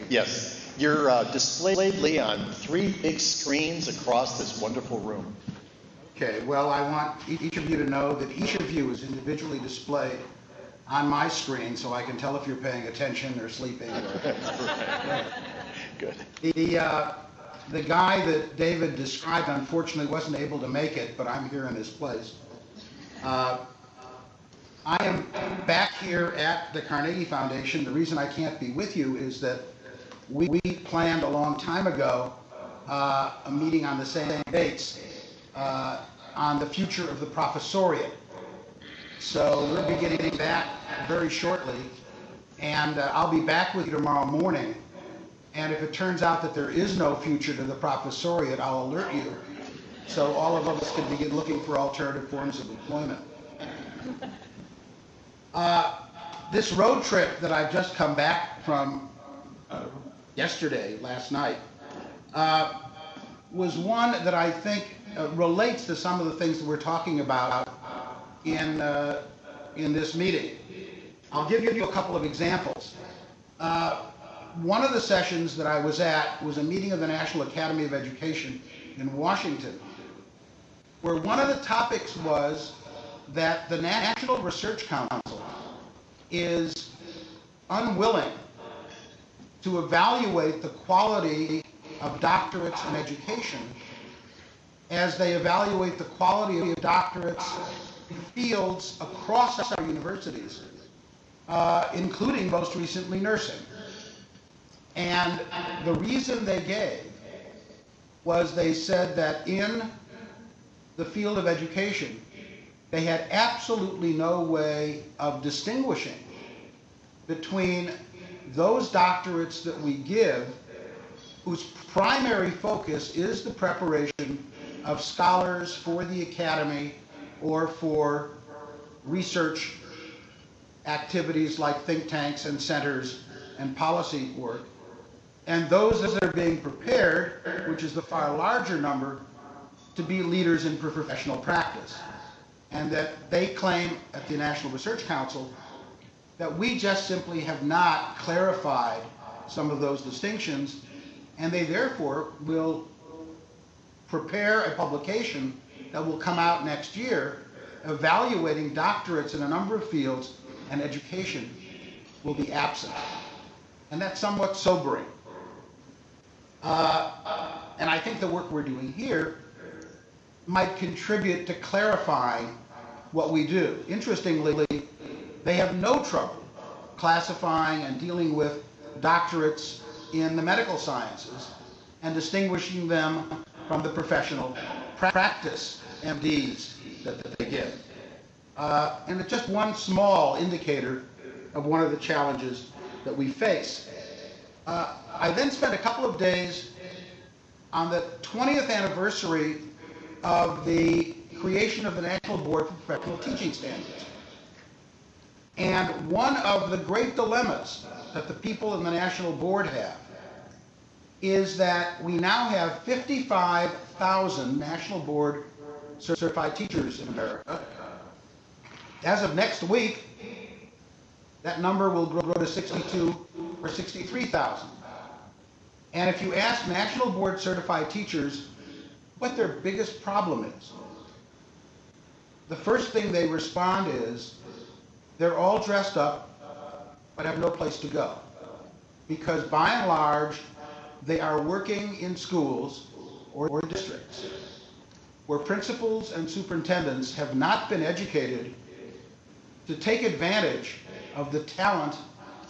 Yes, you're displayed on 3 big screens across this wonderful room. Okay, well, I want each of you to know that each of you is individually displayed on my screen so I can tell if you're paying attention or sleeping. Good. The guy that David described unfortunately wasn't able to make it, but I'm here in his place. I am back here at the Carnegie Foundation. The reason I can't be with you is that we planned a long time ago a meeting on the same dates on the future of the professoriate. So we're beginning that very shortly, and I'll be back with you tomorrow morning. And if it turns out that there is no future to the professoriate, I'll alert you, so all of us can begin looking for alternative forms of employment. This road trip that I've just come back from last night, was one that I think relates to some of the things that we're talking about in this meeting. I'll give you a couple of examples. One of the sessions that I was at was a meeting of the National Academy of Education in Washington, where one of the topics was that the National Research Council is unwilling to evaluate the quality of doctorates in education as they evaluate the quality of doctorates in fields across our universities, including most recently nursing. And the reason they gave was they said that in the field of education, they had absolutely no way of distinguishing between those doctorates that we give whose primary focus is the preparation of scholars for the academy or for research activities like think tanks and centers and policy work, and those that are being prepared, which is the far larger number, to be leaders in professional practice. And that they claim at the National Research Council that we just simply have not clarified some of those distinctions, and they therefore will prepare a publication that will come out next year evaluating doctorates in a number of fields, and education will be absent. And that's somewhat sobering. And I think the work we're doing here might contribute to clarifying what we do. Interestingly, they have no trouble classifying and dealing with doctorates in the medical sciences and distinguishing them from the professional practice MDs that they give. And it's just one small indicator of one of the challenges that we face. I then spent a couple of days on the 20th anniversary of the creation of the National Board for Professional Teaching Standards. And one of the great dilemmas that the people in the National Board have is that we now have 55,000 National Board certified teachers in America. As of next week, that number will grow to 62 or 63,000. And if you ask National Board certified teachers what their biggest problem is, the first thing they respond is they're all dressed up but have no place to go. Because by and large, they are working in schools or districts where principals and superintendents have not been educated to take advantage of the talent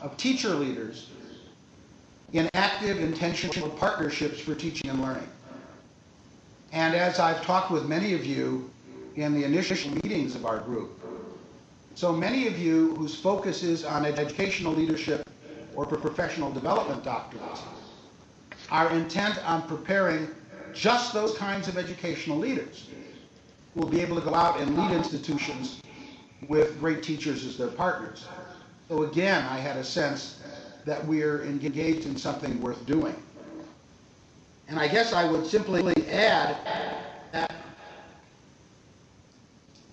of teacher leaders in active, intentional partnerships for teaching and learning. And as I've talked with many of you in the initial meetings of our group, so many of you whose focus is on educational leadership or for professional development doctorates are intent on preparing just those kinds of educational leaders who will be able to go out and lead institutions with great teachers as their partners. So again, I had a sense that we're engaged in something worth doing. And I guess I would simply add that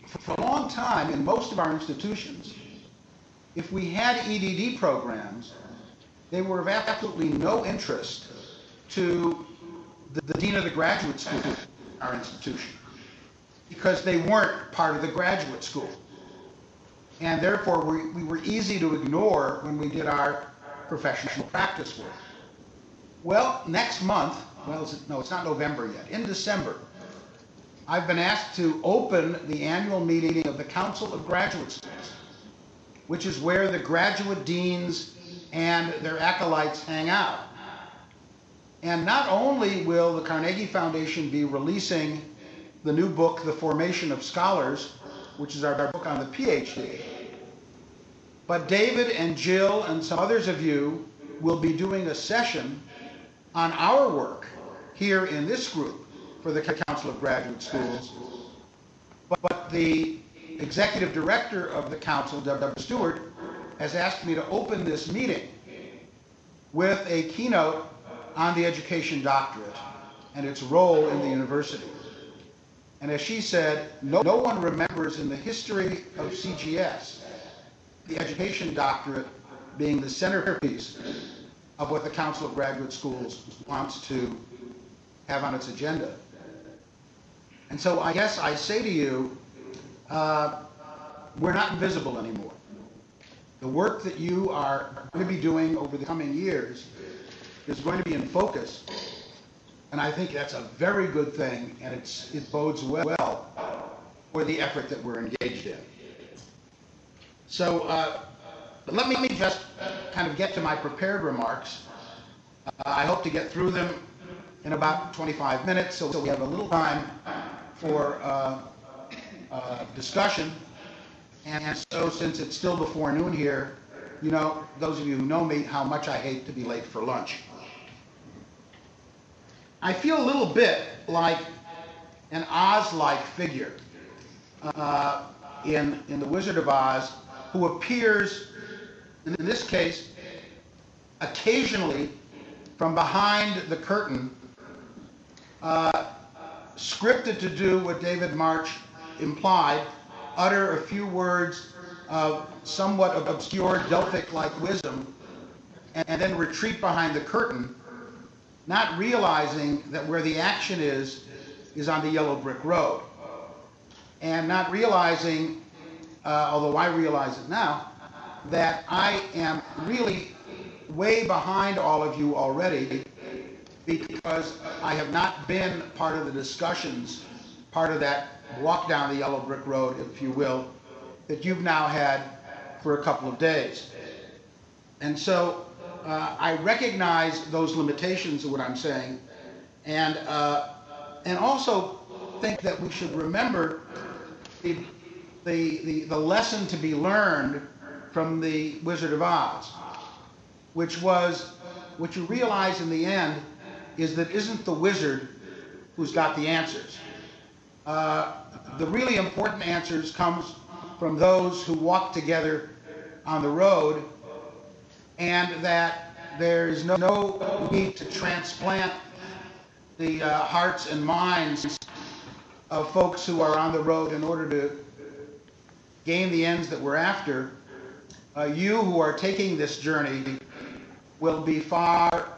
for a long time in most of our institutions, if we had EDD programs, they were of absolutely no interest to the dean of the graduate school at our institution, because they weren't part of the graduate school. And therefore, we were easy to ignore when we did our professional practice work. Well, next month, no, it's not November yet, in December, I've been asked to open the annual meeting of the Council of Graduate Schools, which is where the graduate deans and their acolytes hang out. And not only will the Carnegie Foundation be releasing the new book, The Formation of Scholars, which is our book on the PhD, but David and Jill and some others of you will be doing a session on our work here in this group for the Council of Graduate Schools. But the executive director of the council, W. Stewart, has asked me to open this meeting with a keynote on the education doctorate and its role in the university. And as she said, no one remembers in the history of CGS the education doctorate being the centerpiece of what the Council of Graduate Schools wants to have on its agenda. And so I guess I say to you, we're not invisible anymore. The work that you are going to be doing over the coming years is going to be in focus. And I think that's a very good thing, and it bodes well for the effort that we're engaged in. So let me just kind of get to my prepared remarks. I hope to get through them in about 25 minutes, so we have a little time for discussion. And so since it's still before noon here, you know, those of you who know me, how much I hate to be late for lunch. I feel a little bit like an Oz-like figure in The Wizard of Oz, who appears, in this case, occasionally from behind the curtain, scripted to do what David March implied, utter a few words of somewhat obscure Delphic-like wisdom, and then retreat behind the curtain, not realizing that where the action is on the yellow brick road. And not realizing, although I realize it now, that I am really way behind all of you already, because I have not been part of the discussions, part of that walk down the yellow brick road, if you will, that you've now had for a couple of days. And so I recognize those limitations of what I'm saying, and also think that we should remember the lesson to be learned from The Wizard of Oz, which was, what you realize in the end is that isn't the wizard who's got the answers. The really important answers comes from those who walk together on the road, and that there is no need to transplant the hearts and minds of folks who are on the road in order to gain the ends that we're after. You who are taking this journey will be far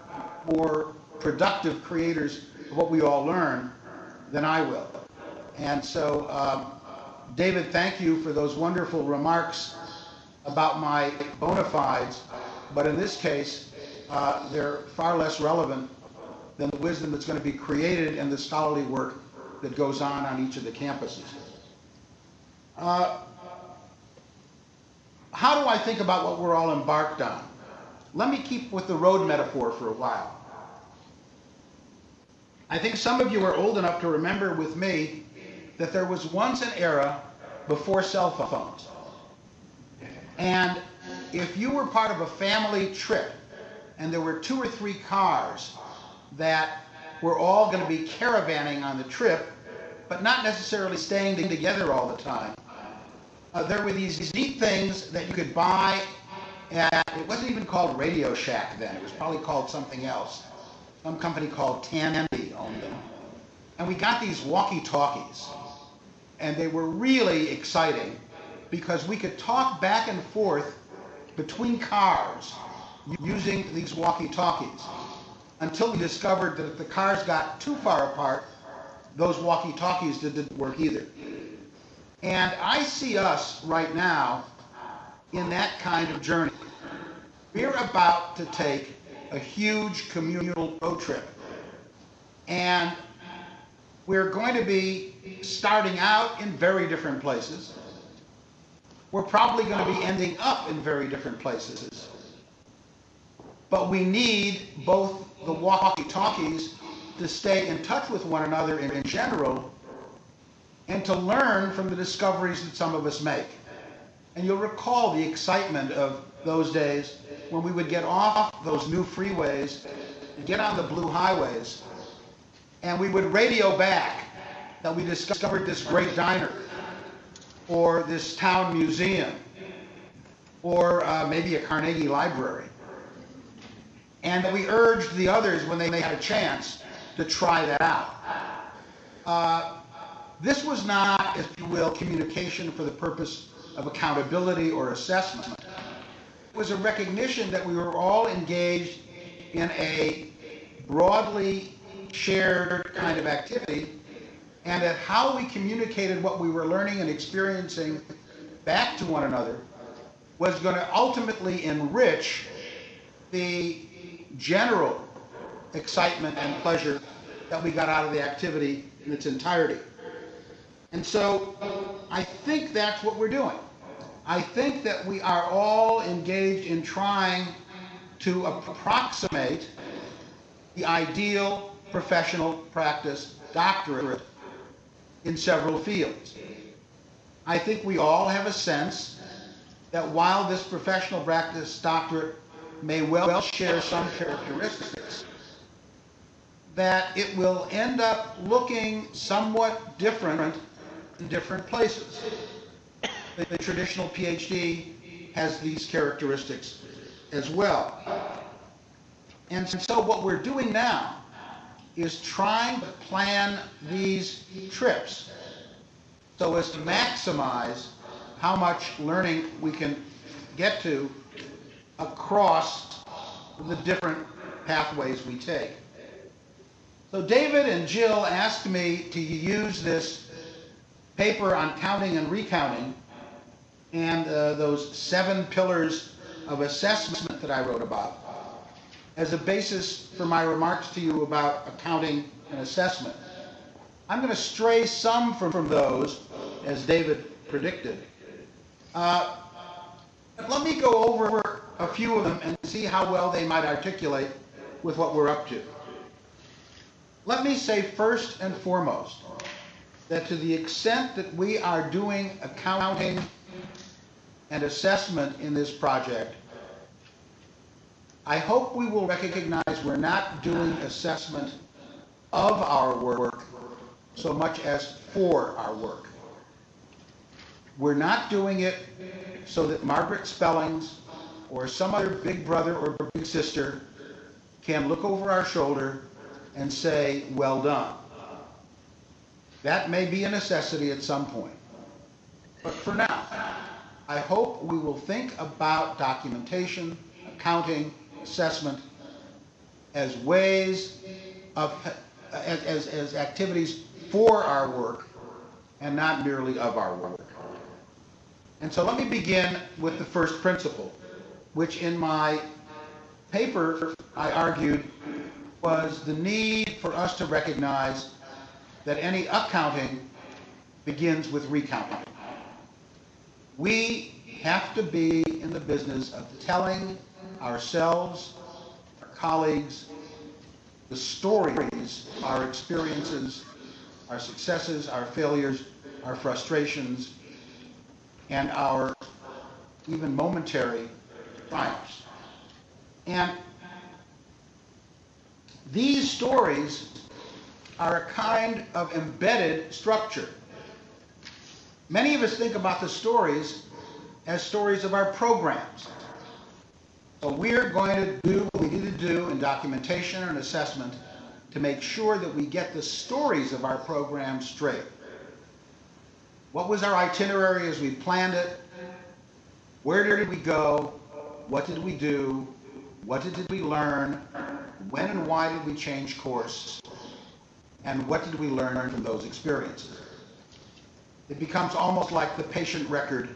more productive creators of what we all learn than I will. And so, David, thank you for those wonderful remarks about my bona fides, but in this case, they're far less relevant than the wisdom that's going to be created and the scholarly work that goes on each of the campuses. How do I think about what we're all embarked on? Let me keep with the road metaphor for a while. I think some of you are old enough to remember with me that there was once an era before cell phones. And if you were part of a family trip and there were 2 or 3 cars that were all going to be caravanning on the trip, but not necessarily staying together all the time, there were these neat things that you could buy at, it wasn't even called Radio Shack then, it was probably called something else. Some company called Tandy owned them. And we got these walkie-talkies, and they were really exciting because we could talk back and forth between cars using these walkie-talkies until we discovered that if the cars got too far apart, those walkie-talkies didn't work either. And I see us right now in that kind of journey. We're about to take a huge communal road trip. And we're going to be starting out in very different places. We're probably going to be ending up in very different places. But we need both the walkie-talkies to stay in touch with one another in general and to learn from the discoveries that some of us make. And you'll recall the excitement of those days when we would get off those new freeways and get on the blue highways, and we would radio back that we discovered this great diner, or this town museum, or maybe a Carnegie library. And that we urged the others, when they had a chance, to try that out. This was not, if you will, communication for the purpose of accountability or assessment. It was a recognition that we were all engaged in a broadly shared kind of activity, and that how we communicated what we were learning and experiencing back to one another was going to ultimately enrich the general excitement and pleasure that we got out of the activity in its entirety. And so I think that's what we're doing. I think that we are all engaged in trying to approximate the ideal professional practice doctorate in several fields. I think we all have a sense that while this professional practice doctorate may well share some characteristics, that it will end up looking somewhat different in different places. The traditional PhD has these characteristics as well. And so what we're doing now is trying to plan these trips so as to maximize how much learning we can get to across the different pathways we take. So David and Jill asked me to use this paper on counting and recounting and those 7 pillars of assessment that I wrote about as a basis for my remarks to you about accounting and assessment. I'm going to stray some from those, as David predicted. But let me go over a few of them and see how well they might articulate with what we're up to. Let me say first and foremost that to the extent that we are doing accounting and assessment in this project, I hope we will recognize we're not doing assessment of our work so much as for our work. We're not doing it so that Margaret Spellings or some other big brother or big sister can look over our shoulder and say, well done. That may be a necessity at some point. But for now, I hope we will think about documentation, accounting, assessment as ways of, as activities for our work and not merely of our work. And so let me begin with the first principle, which in my paper I argued was the need for us to recognize that any accounting begins with recounting. We have to be in the business of telling ourselves, our colleagues, the stories, our experiences, our successes, our failures, our frustrations, and our even momentary triumphs. And these stories are a kind of embedded structure. Many of us think about the stories as stories of our programs. So we're going to do what we need to do in documentation and assessment to make sure that we get the stories of our program straight. What was our itinerary as we planned it? Where did we go? What did we do? What did we learn? When and why did we change course? And what did we learn from those experiences? It becomes almost like the patient record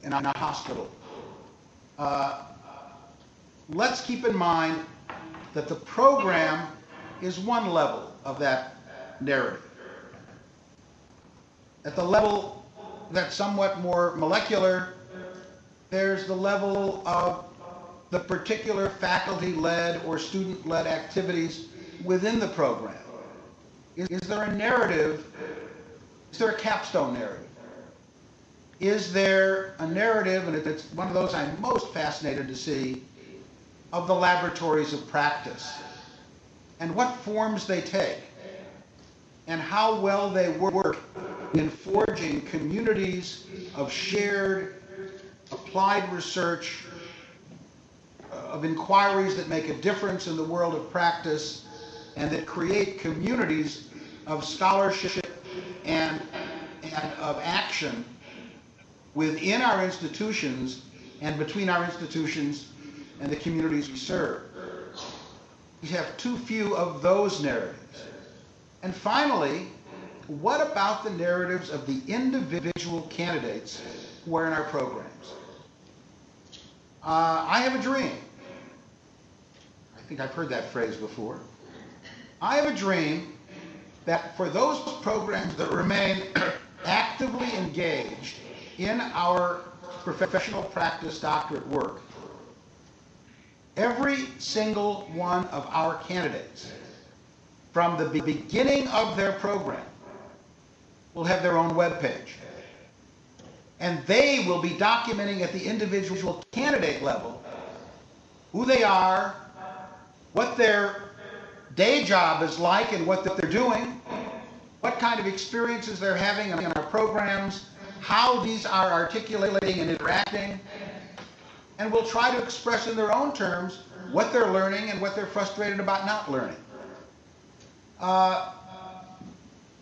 in a hospital. Let's keep in mind that the program is one level of that narrative. At the level that's somewhat more molecular, there's the level of the particular faculty-led or student-led activities within the program. Is there a narrative? Is there a capstone narrative? Is there a narrative, and it's one of those I'm most fascinated to see, of the laboratories of practice and what forms they take and how well they work in forging communities of shared applied research, of inquiries that make a difference in the world of practice and that create communities of scholarship and of action within our institutions and between our institutions and the communities we serve. We have too few of those narratives. And finally, what about the narratives of the individual candidates who are in our programs? I have a dream. I think I've heard that phrase before. I have a dream that for those programs that remain actively engaged in our professional practice doctorate work, every single one of our candidates, from the beginning of their program, will have their own webpage. And they will be documenting at the individual candidate level who they are, what their day job is like and what they're doing, what kind of experiences they're having in our programs, how these are articulating and interacting, and will try to express in their own terms what they're learning and what they're frustrated about not learning.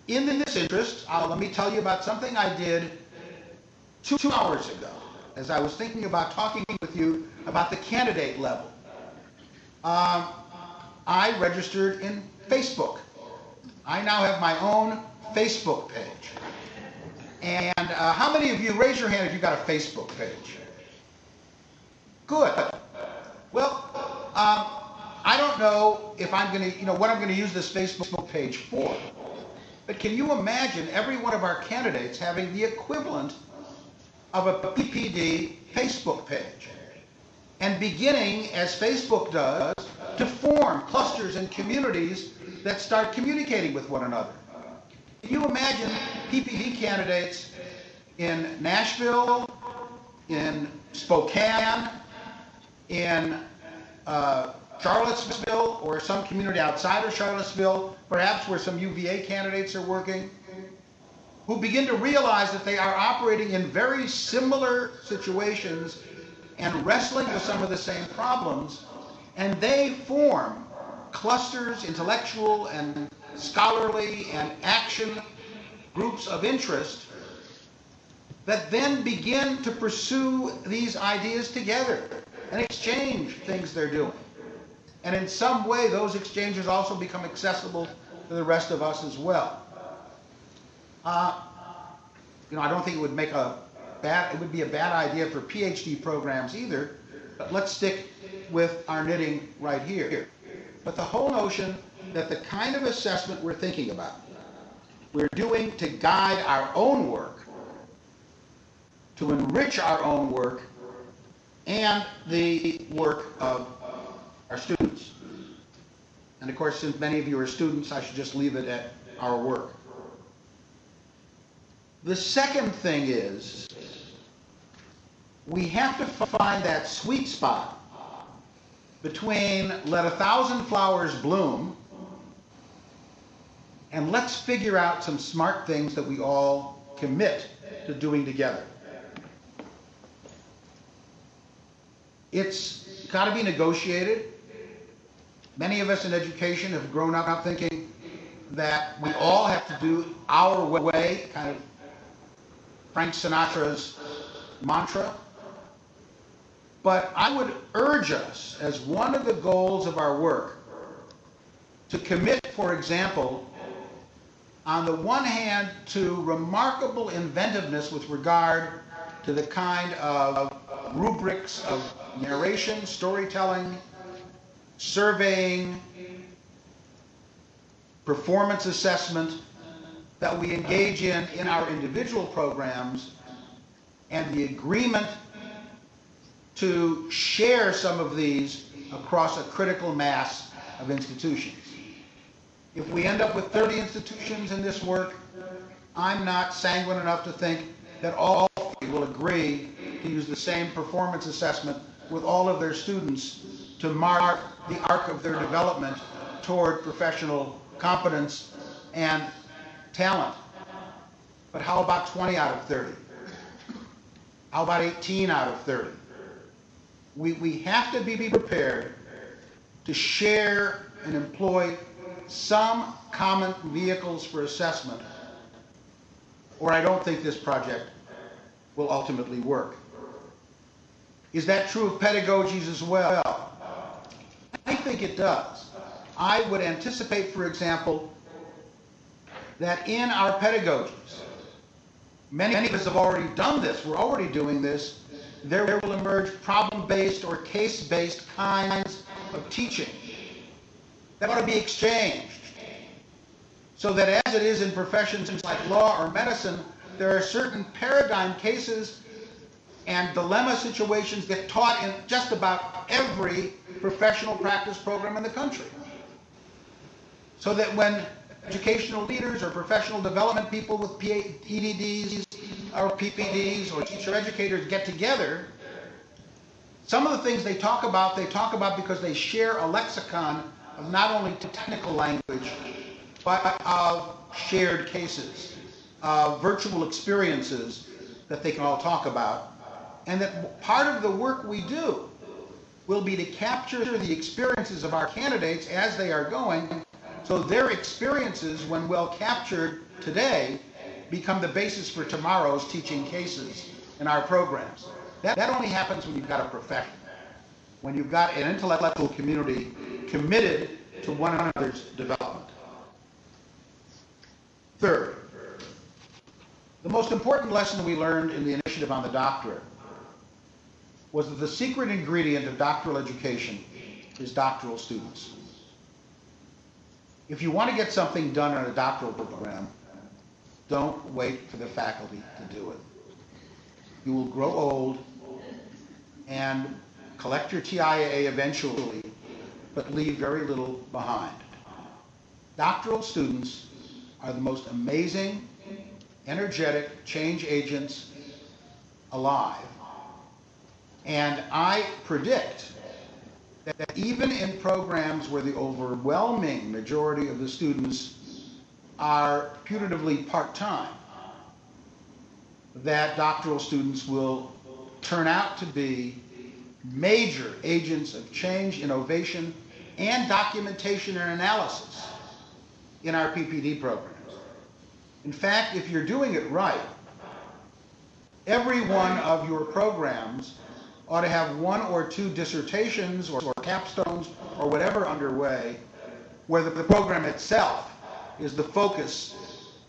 In this interest, let me tell you about something I did 2 hours ago as I was thinking about talking with you about the candidate level. I registered in Facebook. I now have my own Facebook page. And how many of you, raise your hand if you've got a Facebook page? Good. Well, I don't know if I'm going to, what I'm going to use this Facebook page for. But can you imagine every one of our candidates having the equivalent of a PPD Facebook page and beginning, as Facebook does, to form clusters and communities that start communicating with one another? Can you imagine PPD candidates in Nashville, in Spokane, in Charlottesville, or some community outside of Charlottesville, perhaps where some UVA candidates are working, who begin to realize that they are operating in very similar situations and wrestling with some of the same problems, and they form clusters, intellectual and scholarly and action groups of interest that then begin to pursue these ideas together and exchange things they're doing. And in some way, those exchanges also become accessible to the rest of us as well. I don't think it would be a bad idea for PhD programs either, but let's stick with our knitting right here. But the whole notion that the kind of assessment we're thinking about, we're doing to guide our own work, to enrich our own work, and the work of our students. And of course, since many of you are students, I should just leave it at our work. The second thing is, we have to find that sweet spot between let 1,000 flowers bloom and let's figure out some smart things that we all commit to doing together. It's got to be negotiated. Many of us in education have grown up thinking that we all have to do our way, kind of Frank Sinatra's mantra. But I would urge us, as one of the goals of our work, to commit, for example, on the one hand, to remarkable inventiveness with regard to the kind of rubrics of narration, storytelling, surveying, performance assessment that we engage in our individual programs, and the agreement to share some of these across a critical mass of institutions. If we end up with 30 institutions in this work, I'm not sanguine enough to think that all will agree to use the same performance assessment with all of their students to mark the arc of their development toward professional competence and talent. But how about 20 out of 30? How about 18 out of 30? We have to be prepared to share and employ some common vehicles for assessment, or I don't think this project will ultimately work. Is that true of pedagogies as well? I think it does. I would anticipate, for example, that in our pedagogies, many of us have already done this, we're already doing this, there will emerge problem-based or case-based kinds of teaching that ought to be exchanged, so that as it is in professions like law or medicine, there are certain paradigm cases and dilemma situations that taught in just about every professional practice program in the country. So that when educational leaders or professional development people with EDDs or PPDs or teacher educators get together, some of the things they talk about because they share a lexicon of not only technical language, but of shared cases, of virtual experiences that they can all talk about. And that part of the work we do will be to capture the experiences of our candidates as they are going, so their experiences, when well captured today, become the basis for tomorrow's teaching cases in our programs. That only happens when you've got a profession, when you've got an intellectual community committed to one another's development. Third, the most important lesson we learned in the initiative on the doctorate was that the secret ingredient of doctoral education is doctoral students. If you want to get something done in a doctoral program, don't wait for the faculty to do it. You will grow old and collect your TIAA eventually, but leave very little behind. Doctoral students are the most amazing, energetic change agents alive. And I predict that even in programs where the overwhelming majority of the students are putatively part-time, that doctoral students will turn out to be major agents of change, innovation, and documentation and analysis in our PPD programs. In fact, if you're doing it right, every one of your programs ought to have one or two dissertations or capstones or whatever underway, where the program itself is the focus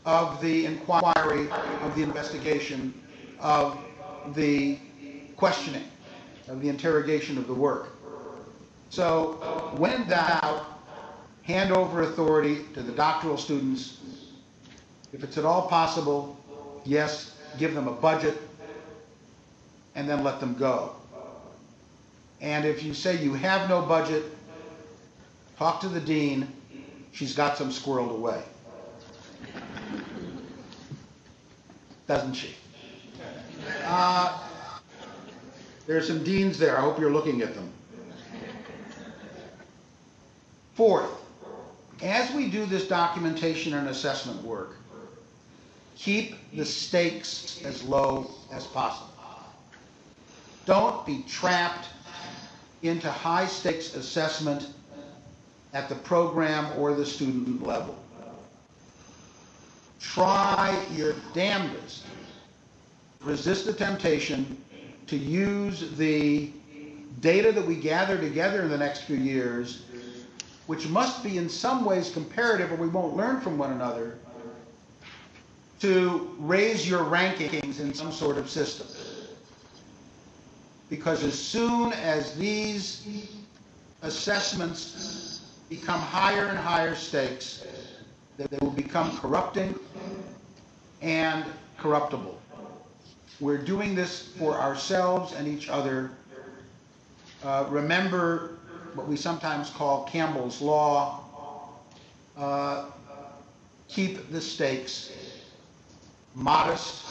of the inquiry, of the investigation, of the questioning, of the interrogation of the work. So when in doubt, hand over authority to the doctoral students. If it's at all possible, yes, give them a budget and then let them go. And if you say you have no budget, talk to the dean. She's got some squirreled away. Doesn't she? There's some deans there. I hope you're looking at them. Fourth, as we do this documentation and assessment work, keep the stakes as low as possible. Don't be trapped into high-stakes assessment at the program or the student level. Try your damnedest. Resist the temptation to use the data that we gather together in the next few years, which must be in some ways comparative or we won't learn from one another, to raise your rankings in some sort of system. Because as soon as these assessments become higher and higher stakes, they will become corrupting and corruptible. We're doing this for ourselves and each other. Remember what we sometimes call Campbell's Law. Keep the stakes modest,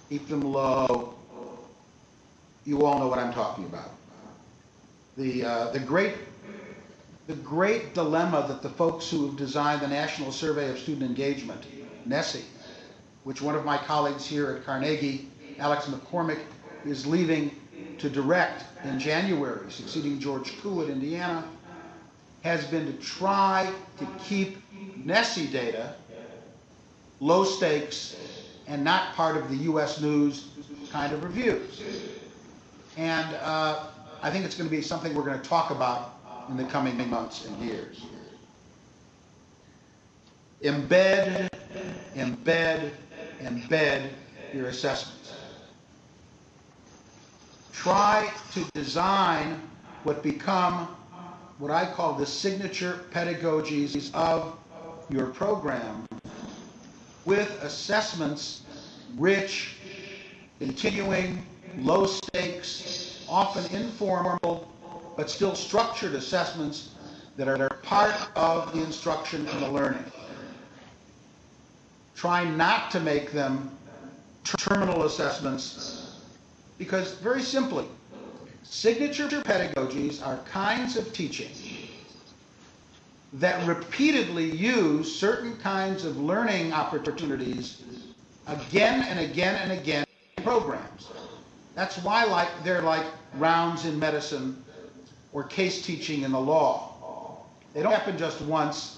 keep them low. You all know what I'm talking about. The great dilemma that the folks who have designed the National Survey of Student Engagement, NSSE, which one of my colleagues here at Carnegie, Alex McCormick, is leaving to direct in January, succeeding George Koo at Indiana, has been to try to keep NSSE data low stakes and not part of the US News kind of reviews. And I think it's going to be something we're going to talk about in the coming months and years. Embed, embed, embed your assessments. Try to design what become what I call the signature pedagogies of your program, with assessments rich, continuing, low stakes, often informal, but still structured assessments that are part of the instruction and the learning. Try not to make them terminal assessments, because very simply, signature pedagogies are kinds of teaching that repeatedly use certain kinds of learning opportunities again and again and again in programs. That's why they're like rounds in medicine or case teaching in the law. They don't happen just once.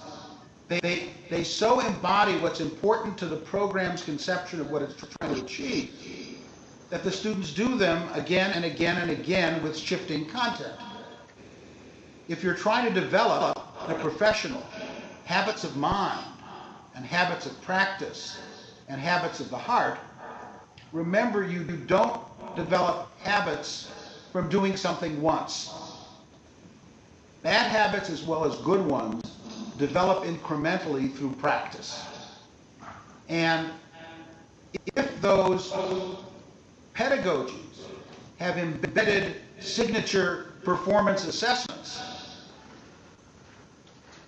They so embody what's important to the program's conception of what it's trying to achieve that the students do them again and again and again with shifting content. If you're trying to develop in a professional habits of mind and habits of practice and habits of the heart, remember you don't develop habits from doing something once. Bad habits as well as good ones develop incrementally through practice. And if those pedagogies have embedded signature performance assessments,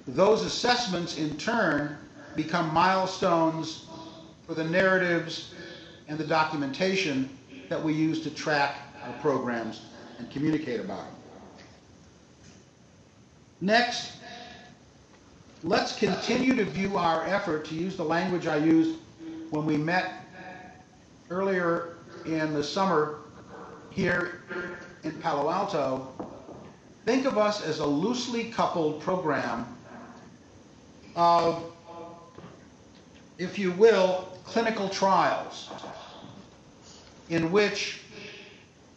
those assessments in turn become milestones for the narratives and the documentation that we use to track our programs and communicate about them. Next, let's continue to view our effort, to use the language I used when we met earlier in the summer here in Palo Alto. Think of us as a loosely coupled program of, if you will, clinical trials in which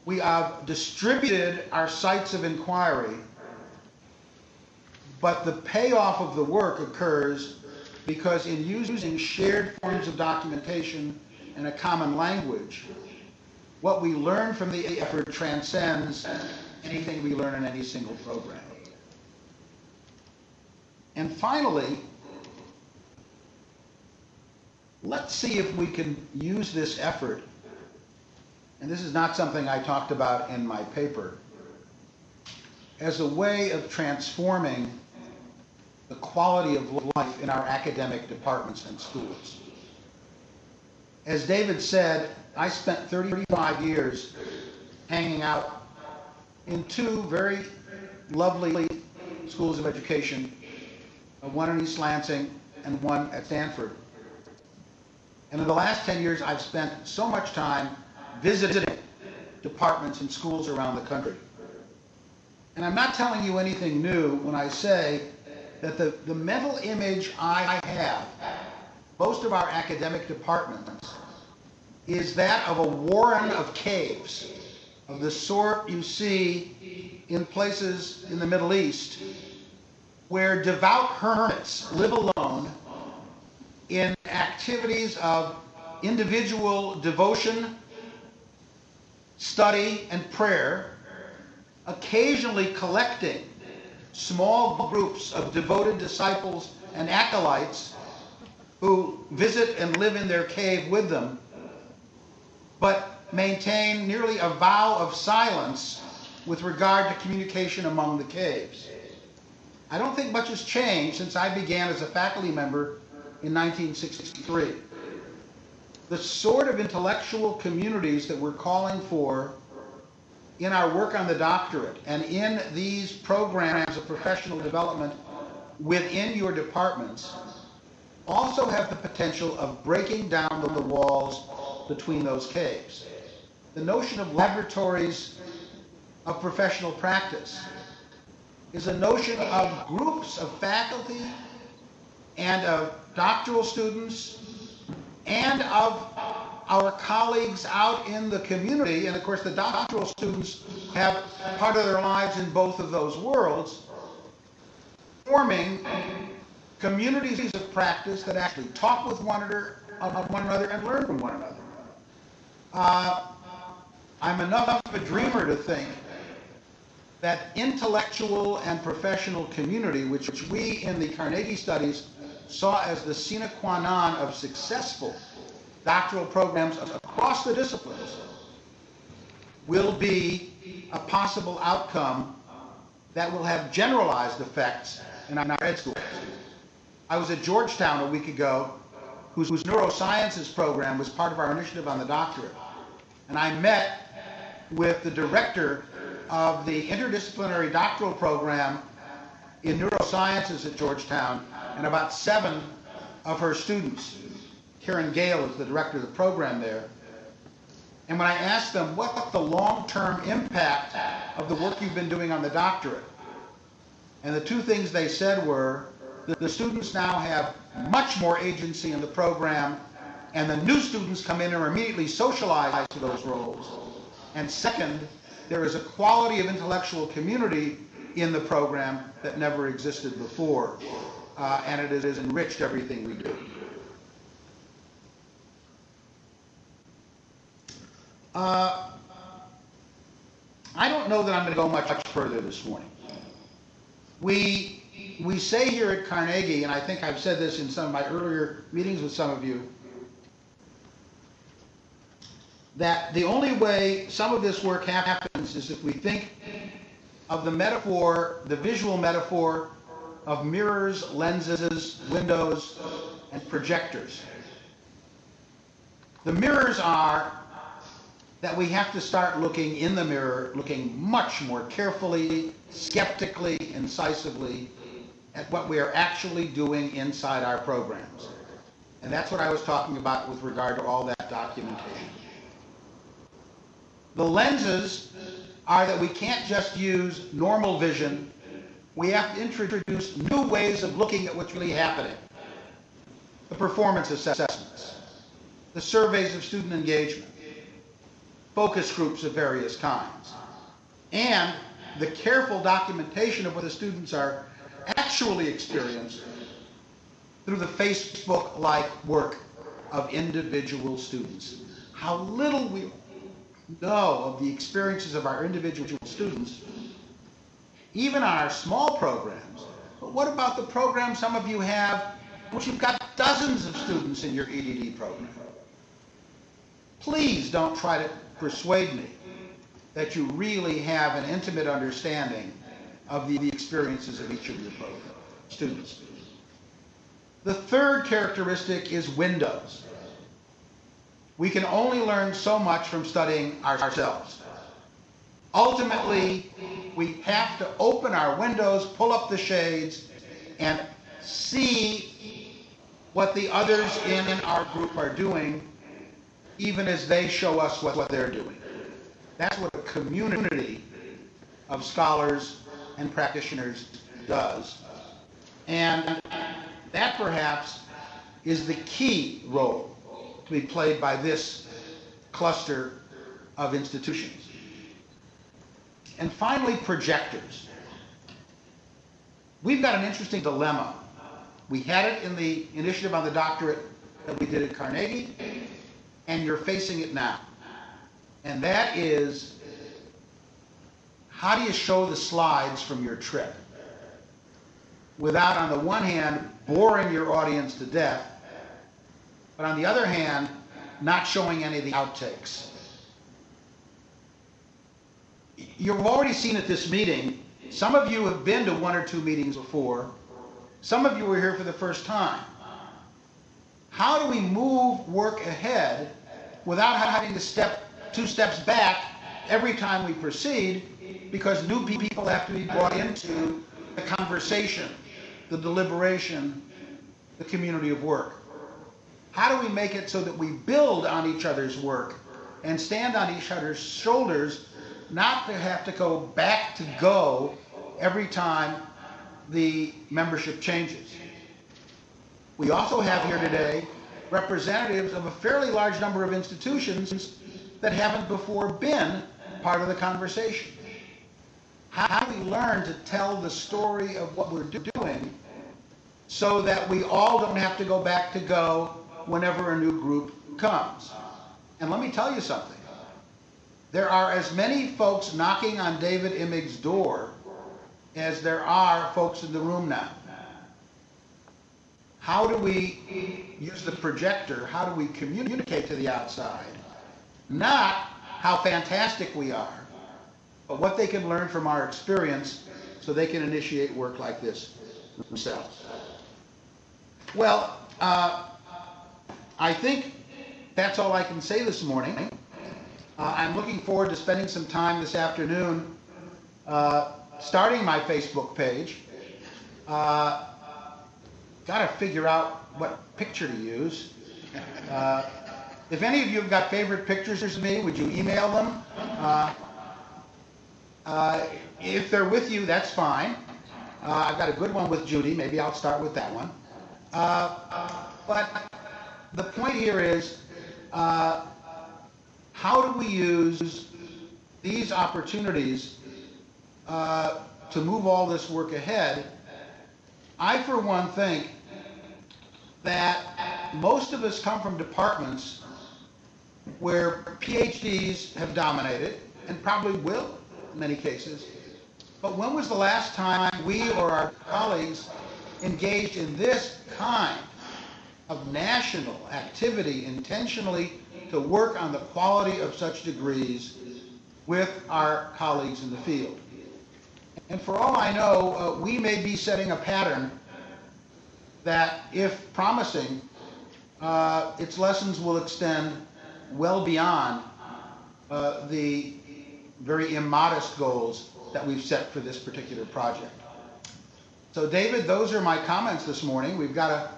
we have distributed our sites of inquiry, but the payoff of the work occurs because in using shared forms of documentation and a common language, what we learn from the effort transcends anything we learn in any single program. And finally, let's see if we can use this effort, and this is not something I talked about in my paper, as a way of transforming the quality of life in our academic departments and schools. As David said, I spent 35 years hanging out in two very lovely schools of education, one in East Lansing and one at Stanford. And in the last 10 years, I've spent so much time visiting departments and schools around the country. And I'm not telling you anything new when I say that the mental image I have, most of our academic departments, is that of a warren of caves, of the sort you see in places in the Middle East where devout hermits live alone in activities of individual devotion, study, and prayer, occasionally collecting small groups of devoted disciples and acolytes who visit and live in their cave with them, but maintain nearly a vow of silence with regard to communication among the caves. I don't think much has changed since I began as a faculty member in 1963. The sort of intellectual communities that we're calling for in our work on the doctorate and in these programs of professional development within your departments also have the potential of breaking down the walls between those caves. The notion of laboratories of professional practice is a notion of groups of faculty and of doctoral students and of our colleagues out in the community, and of course the doctoral students have part of their lives in both of those worlds, forming communities of practice that actually talk with one another and learn from one another. I'm enough of a dreamer to think that intellectual and professional community, which we in the Carnegie studies saw as the sine qua non of successful doctoral programs across the disciplines, will be a possible outcome that will have generalized effects in our ed schools. I was at Georgetown a week ago, whose neurosciences program was part of our initiative on the doctorate. And I met with the director of the interdisciplinary doctoral program in neurosciences at Georgetown and about 7 of her students. Karen Gale is the director of the program there. And when I asked them, what's the long-term impact of the work you've been doing on the doctorate? And the 2 things they said were that the students now have much more agency in the program, and the new students come in and are immediately socialized to those roles. And second, there is a quality of intellectual community in the program that never existed before, and it has enriched everything we do. I don't know that I'm going to go much further this morning. We say here at Carnegie, and I think I've said this in some of my earlier meetings with some of you, that the only way some of this work happens is if we think of the metaphor, the visual metaphor of mirrors, lenses, windows, and projectors. The mirrors are that we have to start looking in the mirror, looking much more carefully, skeptically, incisively at what we are actually doing inside our programs. And that's what I was talking about with regard to all that documentation. The lenses are that we can't just use normal vision. We have to introduce new ways of looking at what's really happening. The performance assessments, the surveys of student engagement, focus groups of various kinds, and the careful documentation of what the students are actually experiencing through the Facebook-like work of individual students. How little we know of the experiences of our individual students, even on our small programs. But what about the program some of you have, which you've got dozens of students in your EDD program? Please don't try to persuade me that you really have an intimate understanding of the experiences of each of your program students. The third characteristic is windows. We can only learn so much from studying ourselves. Ultimately, we have to open our windows, pull up the shades, and see what the others in our group are doing, even as they show us what they're doing. That's what a community of scholars and practitioners does. And that perhaps is the key role to be played by this cluster of institutions. And finally, projectors. We've got an interesting dilemma. We had it in the initiative on the doctorate that we did at Carnegie, and you're facing it now. And that is, how do you show the slides from your trip without, on the one hand, boring your audience to death, but on the other hand, not showing any of the outtakes? You've already seen at this meeting, some of you have been to one or two meetings before, some of you were here for the first time. How do we move work ahead without having to step 2 steps back every time we proceed, because new people have to be brought into the conversation, the deliberation, the community of work? How do we make it so that we build on each other's work and stand on each other's shoulders, not to have to go back to go every time the membership changes? We also have here today representatives of a fairly large number of institutions that haven't before been part of the conversation. How do we learn to tell the story of what we're doing so that we all don't have to go back to go whenever a new group comes? And let me tell you something. There are as many folks knocking on David Immig's door as there are folks in the room now. How do we use the projector? How do we communicate to the outside? Not how fantastic we are, but what they can learn from our experience so they can initiate work like this themselves. Well, I think that's all I can say this morning. I'm looking forward to spending some time this afternoon starting my Facebook page. Got to figure out what picture to use. If any of you have got favorite pictures of me, would you email them? If they're with you, that's fine. I've got a good one with Judy. Maybe I'll start with that one. But the point here is, how do we use these opportunities to move all this work ahead? I, for one, think that most of us come from departments where PhDs have dominated, and probably will in many cases. But when was the last time we or our colleagues engaged in this kind of national activity intentionally to work on the quality of such degrees with our colleagues in the field? And for all I know, we may be setting a pattern that, if promising, its lessons will extend well beyond the very immodest goals that we've set for this particular project. So David, those are my comments this morning. We've got a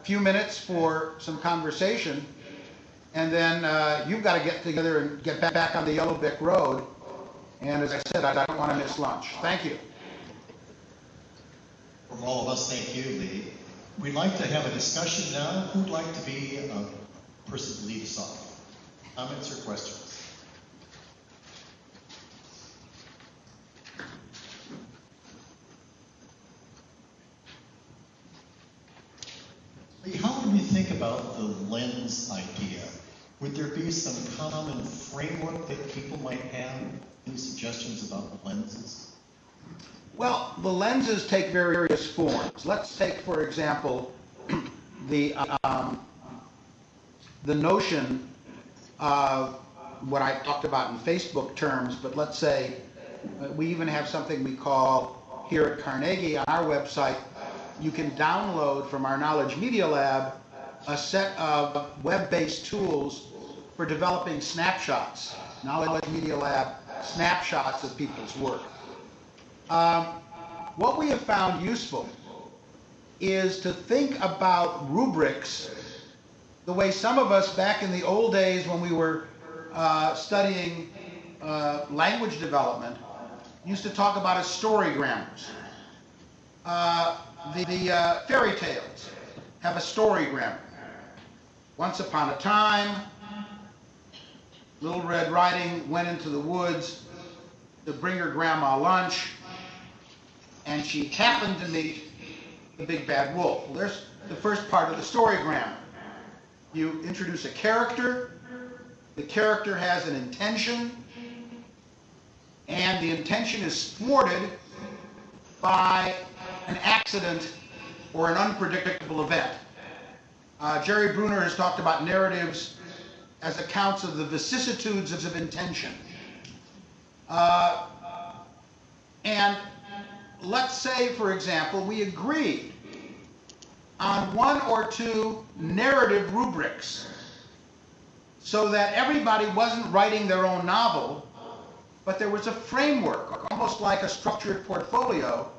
few minutes for some conversation, and then you've got to get together and get back on the Yellow Brick Road. And as I said, I don't want to miss lunch. Thank you. From all of us, thank you, Lee. We'd like to have a discussion now. Who'd like to be a person to lead us off? Comments or questions? Lee, how would we think about the lens idea? Would there be some common framework that people might have? Any suggestions about the lenses? Well, the lenses take various forms. Let's take, for example, the notion of what I talked about in Facebook terms, but let's say we even have something we call here at Carnegie on our website. You can download from our Knowledge Media Lab a set of web-based tools for developing snapshots. Knowledge Media Lab snapshots of people's work. What we have found useful is to think about rubrics the way some of us back in the old days when we were studying language development used to talk about as story grammars. The fairy tales have a story grammar. Once upon a time, Little Red Riding went into the woods to bring her grandma lunch, and she happened to meet the big bad wolf. Well, there's the first part of the storygram. You introduce a character, the character has an intention, and the intention is thwarted by an accident or an unpredictable event. Jerry Bruner has talked about narratives as accounts of the vicissitudes of intention. And let's say, for example, we agreed on one or two narrative rubrics so that everybody wasn't writing their own novel, but there was a framework, almost like a structured portfolio,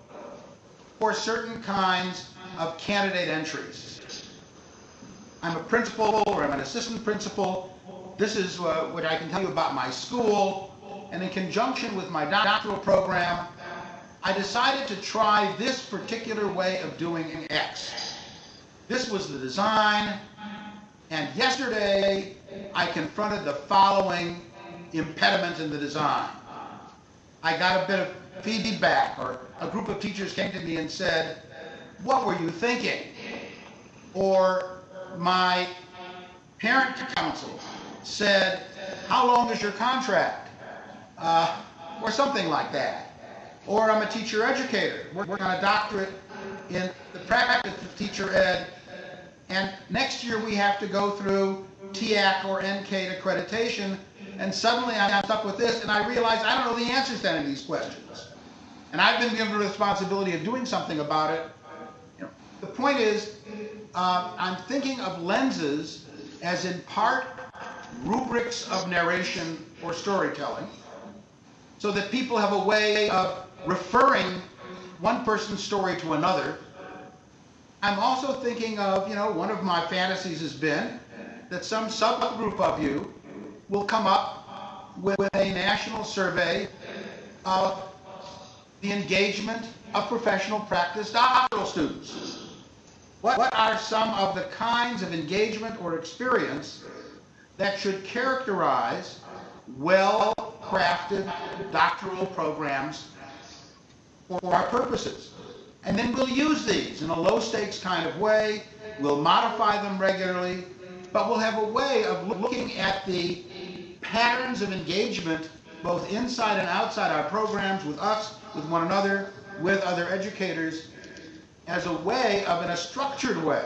for certain kinds of candidate entries. I'm a principal or I'm an assistant principal. This is what I can tell you about my school. And in conjunction with my doctoral program, I decided to try this particular way of doing X. This was the design. And yesterday, I confronted the following impediment in the design. I got a bit of feedback, or a group of teachers came to me and said, "What were you thinking?" Or my parent council said, "How long is your contract?" Or something like that. Or I'm a teacher educator, working on a doctorate in the practice of teacher ed, and next year we have to go through TIAC or NCATE accreditation, and suddenly I'm stuck with this, and I realize I don't know the answers to any of these questions. And I've been given the responsibility of doing something about it. The point is, I'm thinking of lenses as in part rubrics of narration or storytelling, so that people have a way of referring one person's story to another. I'm also thinking of, one of my fantasies has been that some subgroup of you will come up with a national survey of the engagement of professional practice doctoral students. What are some of the kinds of engagement or experience that should characterize well-crafted doctoral programs for our purposes? And then we'll use these in a low-stakes kind of way. We'll modify them regularly, but we'll have a way of looking at the patterns of engagement both inside and outside our programs, with us, with one another, with other educators, as a way of, in a structured way,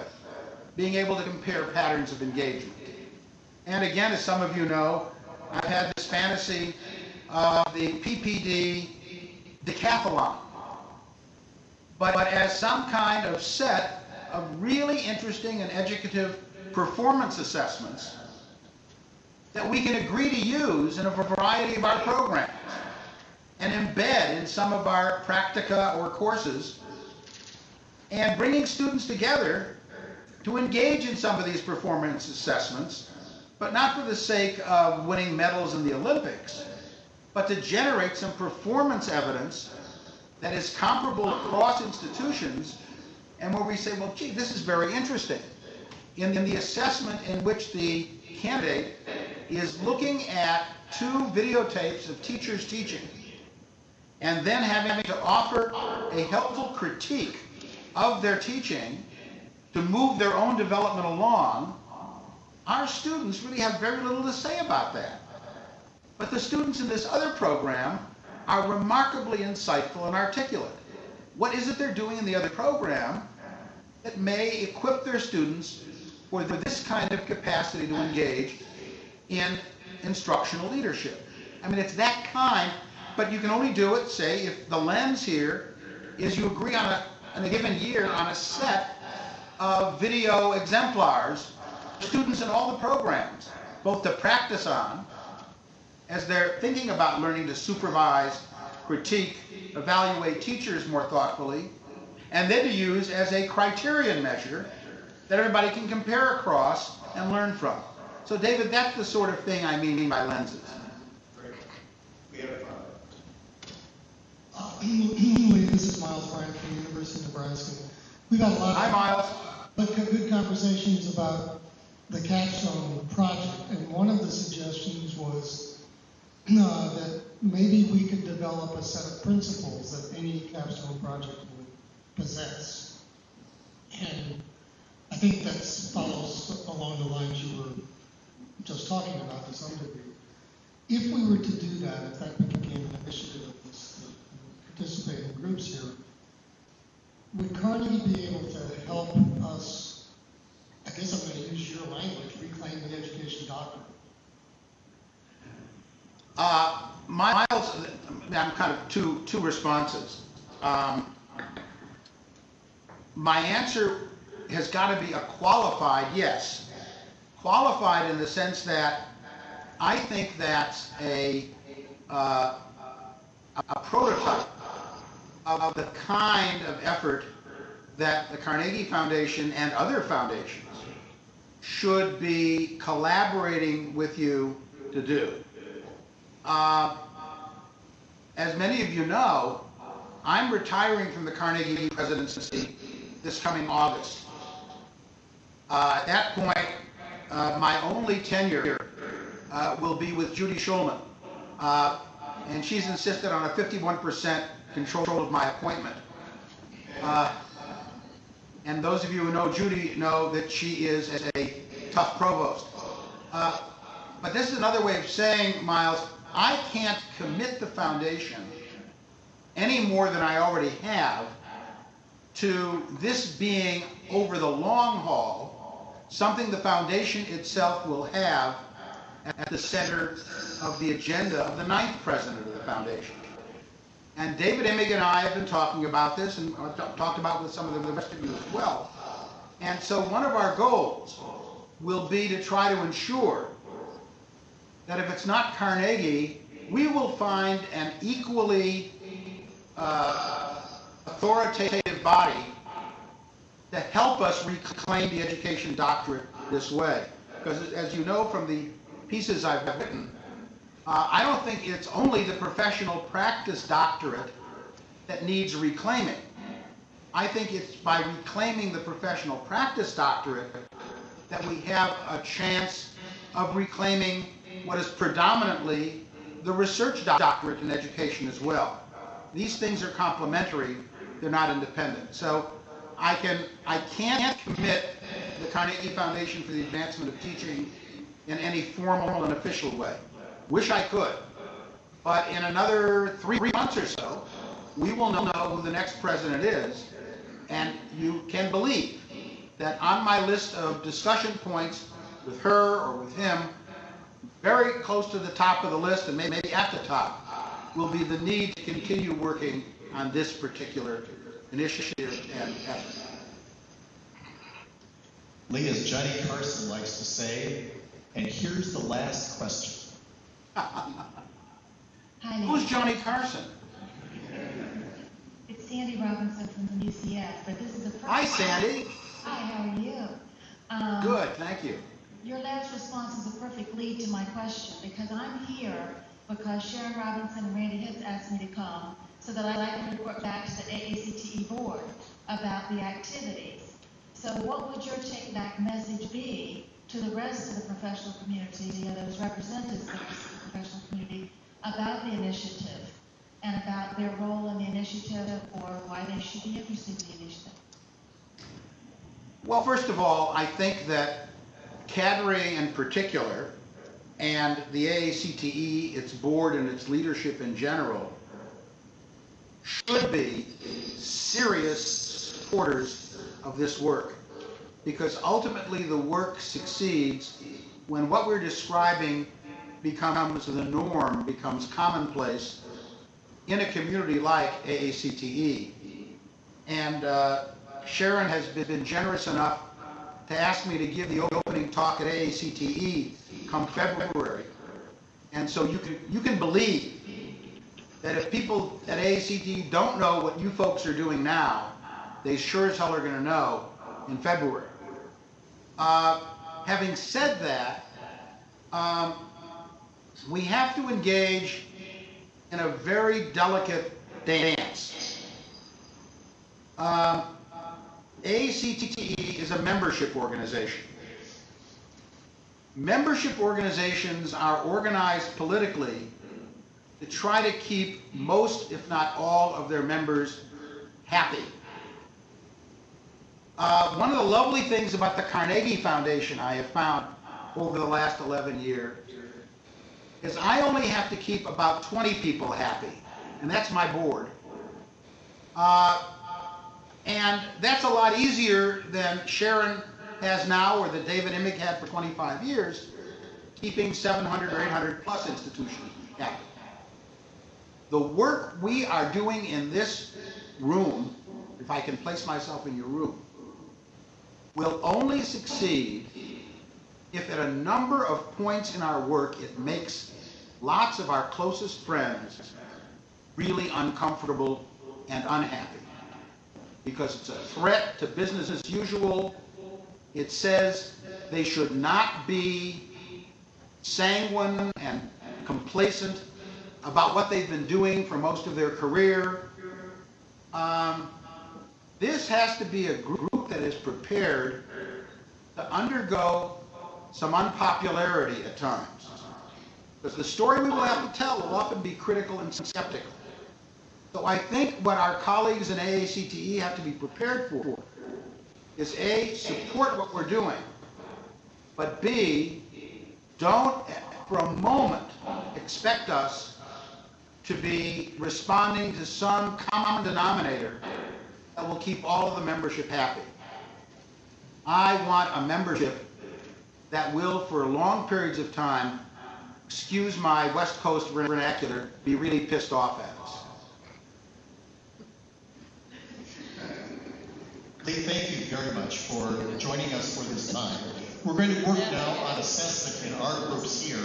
being able to compare patterns of engagement. And again, as some of you know, I've had this fantasy of the PPD decathlon, but as some kind of set of really interesting and educative performance assessments that we can agree to use in a variety of our programs and embed in some of our practica or courses, and bringing students together to engage in some of these performance assessments, but not for the sake of winning medals in the Olympics, but to generate some performance evidence that is comparable across institutions, and where we say, well, gee, this is very interesting. In the assessment in which the candidate is looking at 2 videotapes of teachers teaching, and then having to offer a helpful critique of their teaching to move their own development along, our students really have very little to say about that. But the students in this other program are remarkably insightful and articulate. What is it they're doing in the other program that may equip their students for this kind of capacity to engage in instructional leadership? I mean, it's that kind, but you can only do it, say, if the lens here is you agree on in a given year on a set of video exemplars, students in all the programs, both to practice on as they're thinking about learning to supervise, critique, evaluate teachers more thoughtfully, and then to use as a criterion measure that everybody can compare across and learn from. So David, that's the sort of thing I mean by lenses. We have This is Miles Bryant from the University of Nebraska. We've had a lot Hi, Miles. of good conversations about the capstone project, and one of the suggestions was that maybe we could develop a set of principles that any capstone project would possess. And I think that follows along the lines you were just talking about to some degree. If we were to do that, if that became an initiative of this participating groups here, would Carnegie be able to help us, I guess I'm going to use your language, reclaim the education doctrine? Miles, I'm kind of two responses. My answer has got to be a qualified yes. Qualified in the sense that I think that's a prototype of the kind of effort that the Carnegie Foundation and other foundations should be collaborating with you to do. As many of you know, I'm retiring from the Carnegie presidency this coming August. At that point, my only tenure will be with Judy Shulman, and she's insisted on a 51% control of my appointment. And those of you who know Judy know that she is a tough provost. But this is another way of saying, Miles, I can't commit the foundation any more than I already have to this being, over the long haul, something the foundation itself will have at the center of the agenda of the 9th president of the foundation. And David Emig and I have been talking about this, and talked about with some of the rest of you as well. And so one of our goals will be to try to ensure that if it's not Carnegie, we will find an equally authoritative body to help us reclaim the education doctorate this way. Because as you know from the pieces I've written, I don't think it's only the professional practice doctorate that needs reclaiming. I think it's by reclaiming the professional practice doctorate that we have a chance of reclaiming what is predominantly the research doctorate in education as well. These things are complementary, they're not independent. So I can't commit the Carnegie Foundation for the Advancement of Teaching in any formal and official way. Wish I could. But in another 3 months or so, we will know who the next president is, and you can believe that on my list of discussion points with her or with him, very close to the top of the list, and maybe at the top, will be the need to continue working on this particular initiative and effort. Lee, as Johnny Carson likes to say, and here's the last question. Hi, Lee. Who's Johnny Carson? It's Sandy Robinson from the UCF, but this is a Hi, Sandy. Hi, how are you? Good, thank you. Your last response is a perfect lead to my question, because I'm here because Sharon Robinson and Randy has asked me to come so that I can report back to the AACTE board about the activities. So what would your take-back message be to the rest of the professional community, those representatives of the professional community, about the initiative and about their role in the initiative, or why they should be interested in the initiative? Well, first of all, I think that cadre in particular, and the AACTE, its board and its leadership in general, should be serious supporters of this work. Because ultimately the work succeeds when what we're describing becomes the norm, becomes commonplace in a community like AACTE. And Sharon has been generous enough to ask me to give the opening talk at AACTE come February. And so you can believe that if people at AACTE don't know what you folks are doing now, they sure as hell are going to know in February. Having said that, we have to engage in a very delicate dance. AACTE is a membership organization. Membership organizations are organized politically to try to keep most, if not all, of their members happy. One of the lovely things about the Carnegie Foundation I have found over the last 11 years is I only have to keep about 20 people happy, and that's my board. And that's a lot easier than Sharon has now, or that David Imig had for 25 years, keeping 700 or 800 plus institutions happy. The work we are doing in this room, if I can place myself in your room, will only succeed if at a number of points in our work it makes lots of our closest friends really uncomfortable and unhappy. Because it's a threat to business as usual. It says they should not be sanguine and complacent about what they've been doing for most of their career. This has to be a group that is prepared to undergo some unpopularity at times. Because the story we will have to tell will often be critical and skeptical. So I think what our colleagues in AACTE have to be prepared for is A, support what we're doing, but B, don't for a moment expect us to be responding to some common denominator that will keep all of the membership happy. I want a membership that will, for long periods of time, excuse my West Coast vernacular, be really pissed off at us. Lee, thank you very much for joining us for this time. We're going to work now on assessment in our groups here.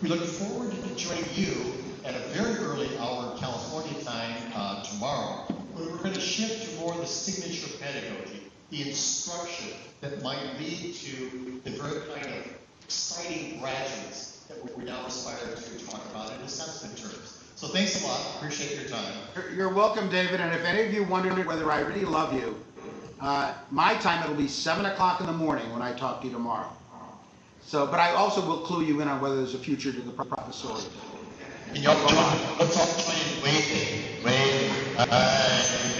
We look forward to joining you at a very early hour California time tomorrow, when we're going to shift to more of the signature pedagogy, the instruction that might lead to the very kind of exciting graduates that we now aspire to talk about in assessment terms. So thanks a lot. Appreciate your time. You're welcome, David. And if any of you wondered whether I really love you, my time, it'll be 7 o'clock in the morning when I talk to you tomorrow. So, but I also will clue you in on whether there's a future to the professoriate. And y'all join. Let's all join in waving. Wave.